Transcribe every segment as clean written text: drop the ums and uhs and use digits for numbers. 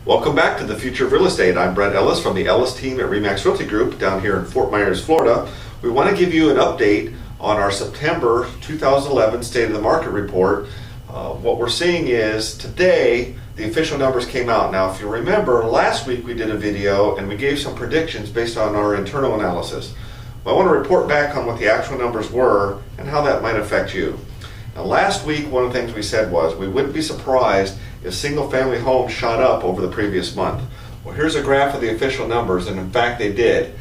Welcome back to the Future of Real Estate. I'm Brett Ellis from the Ellis team at RE/MAX Realty Group down here in Fort Myers, Florida. We want to give you an update on our September 2011 State of the Market report. What we're seeing is today the official numbers came out. Now, if you remember, last week we did a video and we gave some predictions based on our internal analysis. I want to report back on what the actual numbers were and how that might affect you. Now, last week, one of the things we said was we wouldn't be surprised if single-family homes shot up over the previous month. Well, here's a graph of the official numbers, and in fact, they did.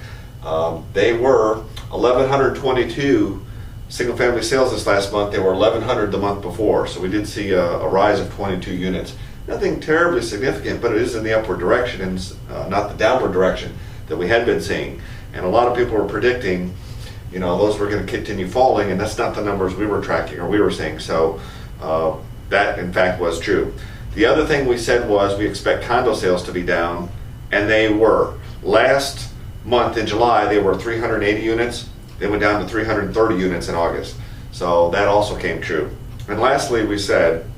They were 1,122 single-family sales this last month. They were 1,100 the month before, so we did see a rise of 22 units. Nothing terribly significant, but it is in the upward direction and not the downward direction that we had been seeing. And a lot of people were predicting, those were going to continue falling, and that's not the numbers we were tracking or we were seeing. So that, in fact, was true. The other thing we said was we expect condo sales to be down, and they were. Last month in July, they were 380 units. They went down to 330 units in August. So that also came true. And lastly, we said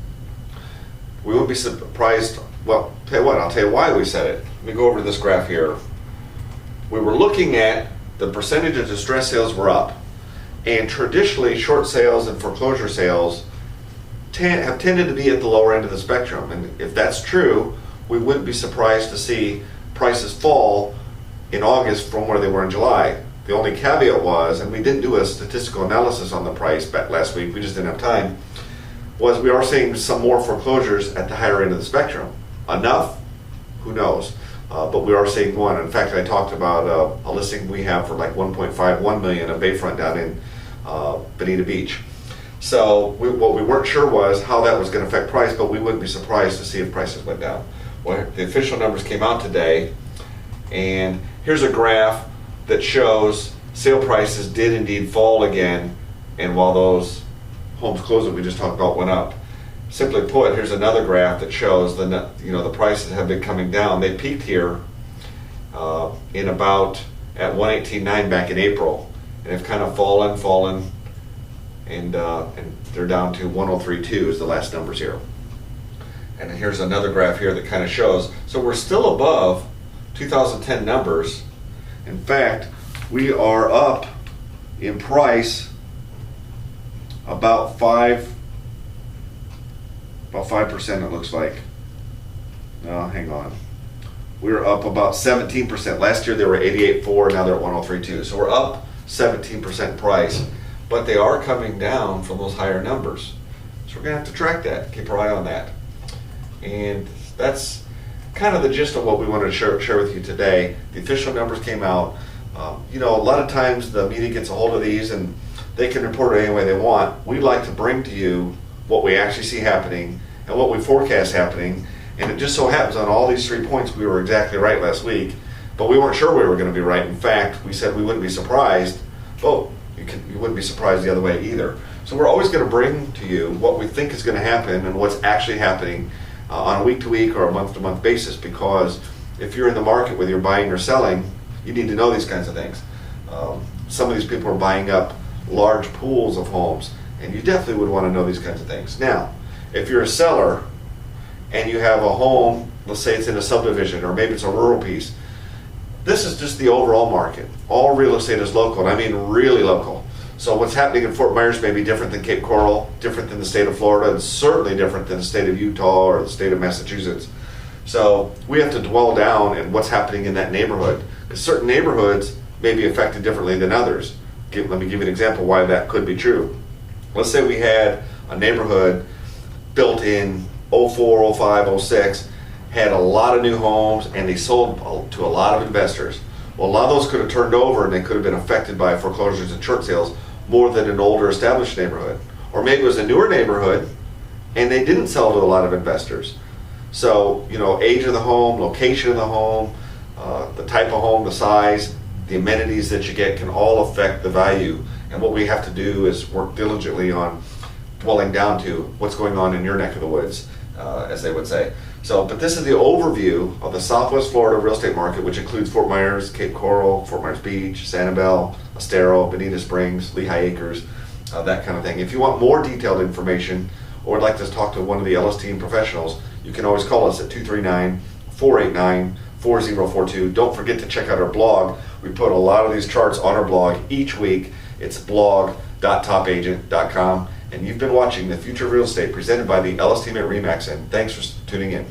we wouldn't be surprised. Well, I'll tell you why we said it. Let me go over to this graph here. We were looking at the percentage of distress sales were up, and traditionally short sales and foreclosure sales have tended to be at the lower end of the spectrum. And if that's true, we wouldn't be surprised to see prices fall in August from where they were in July. The only caveat was, and we didn't do a statistical analysis on the price back last week, we just didn't have time, was we are seeing some more foreclosures at the higher end of the spectrum. Enough? Who knows? But we are seeing one. In fact, I talked about a listing we have for like 1.51 million, a bayfront down in Bonita Beach. So what we weren't sure was how that was going to affect price, but we wouldn't be surprised to see if prices went down. Well, the official numbers came out today, and here's a graph that shows sale prices did indeed fall again, and while those homes closed that we just talked about went up. Simply put, here's another graph that shows the prices have been coming down. They peaked here in about at 118.9 back in April, and have kind of fallen, and they're down to 103.2 is the last numbers here. And here's another graph here that kind of shows. So we're still above 2010 numbers. In fact, we are up in price about 5% it looks like. No, hang on. We're up about 17%. Last year they were 88.4, now they're at 103.2. So we're up 17% price, but they are coming down from those higher numbers. So we're gonna have to track that, keep our eye on that. And that's kind of the gist of what we wanted to share with you today. The official numbers came out. A lot of times the media gets a hold of these and they can report it any way they want. We like to bring to you what we actually see happening and what we forecast happening, and it just so happens on all these 3 points we were exactly right last week, but we weren't sure we were going to be right. In fact, we said we wouldn't be surprised. Oh, you wouldn't be surprised the other way either. So we're always going to bring to you what we think is going to happen and what's actually happening on a week-to-week or a month-to-month basis, because if you're in the market, whether you're buying or selling, you need to know these kinds of things. Some of these people are buying up large pools of homes, and you definitely would want to know these kinds of things. Now, if you're a seller and you have a home, let's say it's in a subdivision or maybe it's a rural piece, this is just the overall market. All real estate is local, and I mean really local. So what's happening in Fort Myers may be different than Cape Coral, different than the state of Florida, and certainly different than the state of Utah or the state of Massachusetts. So we have to dwell down in what's happening in that neighborhood, because certain neighborhoods may be affected differently than others. Let me give you an example why that could be true. Let's say we had a neighborhood built in 04, 05, 06, had a lot of new homes, and they sold to a lot of investors. Well, a lot of those could have turned over and they could have been affected by foreclosures and short sales more than an older established neighborhood. Or maybe it was a newer neighborhood and they didn't sell to a lot of investors. So, age of the home, location of the home, the type of home, the size, the amenities that you get can all affect the value. And what we have to do is work diligently on dwelling down to what's going on in your neck of the woods, as they would say. So, but this is the overview of the Southwest Florida real estate market, which includes Fort Myers, Cape Coral, Fort Myers Beach, Sanibel, Estero, Bonita Springs, Lehigh Acres, that kind of thing. If you want more detailed information or would like to talk to one of the Ellis team professionals, you can always call us at 239-4 489-4042. Don't forget to check out our blog. We put a lot of these charts on our blog each week. It's blog.topagent.com. And you've been watching The Future of Real Estate presented by the Ellis team at RE/MAX, and thanks for tuning in.